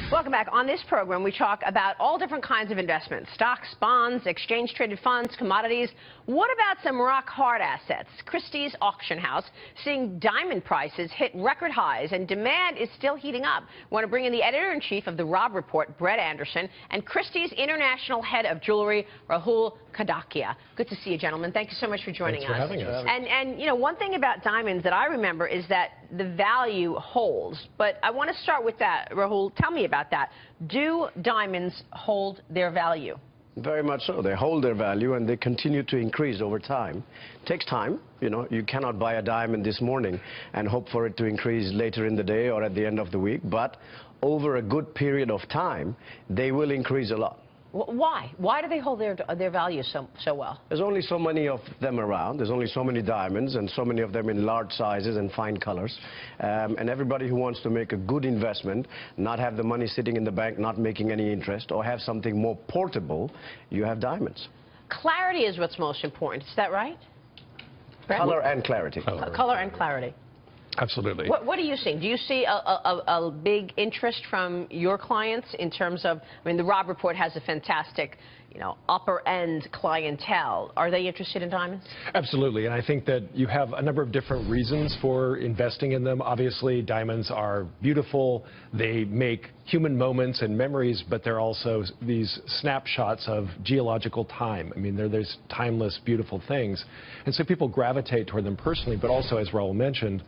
Welcome back. On this program, we talk about all different kinds of investments: stocks, bonds, exchange-traded funds, commodities. What about some rock-hard assets? Christies auction house seeing diamond prices hit record highs, and demand is still heating up. We want to bring in the editor-in-chief of the Robb report, Brett Anderson, and Christies international head of jewelry, Rahul Kadakia. Good to see you, gentlemen. Thank you so much for joining us. Thanks for having us. And you know, one thing about diamonds that I remember is that the value holds. But I want to start with that, Rahul. Tell me about that. Do diamonds hold their value? Very much so. They hold their value and they continue to increase over time. It takes time. You know, you cannot buy a diamond this morning and hope for it to increase later in the day or at the end of the week. But over a good period of time, they will increase a lot. Why? Why do they hold their value so well? There's only so many of them around. There's only so many diamonds, and so many of them in large sizes and fine colors. And everybody who wants to make a good investment, not have the money sitting in the bank, not making any interest, or have something more portable, you have diamonds. Clarity is what's most important. Is that right? Color and clarity. Color and clarity. Absolutely. What are you seeing? Do you see a big interest from your clients in terms of, I mean, the Robb report has a fantastic, you know, upper-end clientele. Are they interested in diamonds? Absolutely, and I think that you have a number of different reasons for investing in them. Obviously, diamonds are beautiful. They make human moments and memories, but they're also these snapshots of geological time. I mean, they're these timeless, beautiful things. And so people gravitate toward them personally, but also, as Rahul mentioned,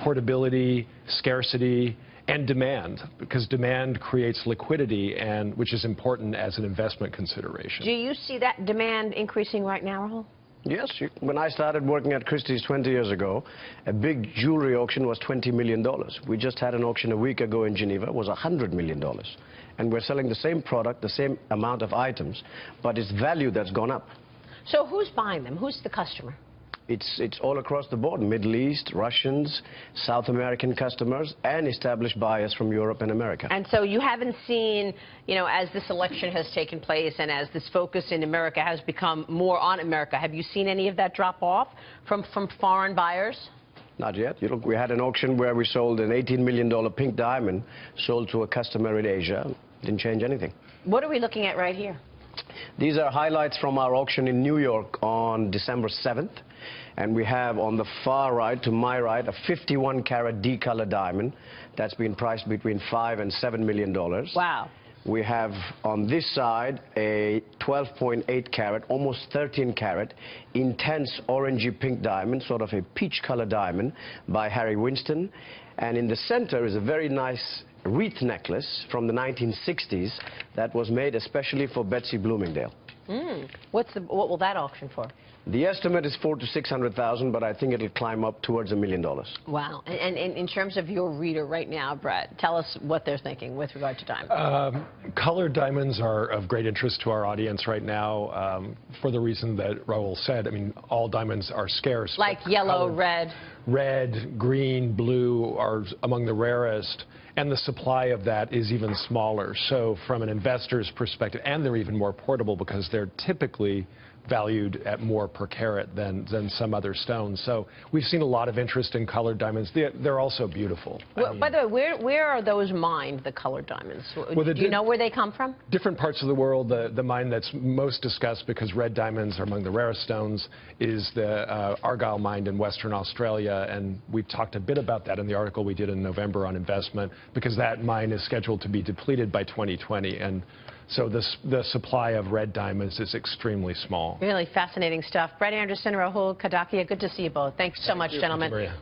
portability, scarcity, and demand, because demand creates liquidity, and which is important as an investment consideration. Do you see that demand increasing right now, Rahul? Yes. When I started working at Christie's 20 years ago, a big jewelry auction was $20 million. We just had an auction a week ago in Geneva. It was $100 million. And we're selling the same product, the same amount of items, but it's value that's gone up. So who's buying them? Who's the customer? It's all across the board: Middle East, Russians, South American customers, and established buyers from Europe and America. And so you haven't seen, you know, as this election has taken place and as this focus in America has become more on America, have you seen any of that drop off from foreign buyers? Not yet. You know, we had an auction where we sold an $18 million pink diamond, sold to a customer in Asia. Didn't change anything. What are we looking at right here? These are highlights from our auction in New York on December 7th. And we have on the far right, to my right, a 51-carat D-color diamond that's been priced between $5 and $7 million. Wow. We have on this side a 12.8-carat, almost 13-carat, intense orangey pink diamond, sort of a peach-color diamond by Harry Winston. And in the center is a very nice wreath necklace from the 1960s that was made especially for Betsy Bloomingdale. What will that auction for? The estimate is $400,000 to $600,000, but I think it'll climb up towards $1 million. Wow. And in terms of your reader right now, Brett, tell us what they're thinking with regard to diamonds. Colored diamonds are of great interest to our audience right now for the reason that Rahul said. I mean, all diamonds are scarce. Like yellow, red. Red, green, blue are among the rarest, and the supply of that is even smaller. So from an investor's perspective, and they're even more portable because they're typically valued at more per carat than some other stones. So we've seen a lot of interest in colored diamonds. They're also beautiful. Well, by the way, where are those mined, the colored diamonds? Well, do you know where they come from? Different parts of the world. The mine that's most discussed, because red diamonds are among the rarest stones, is the Argyle mine in Western Australia. And we've talked a bit about that in the article we did in November on investment, because that mine is scheduled to be depleted by 2020. And so the supply of red diamonds is extremely small. Really fascinating stuff. Brett Anderson, Rahul Kadakia, good to see you both. Thanks so much, gentlemen.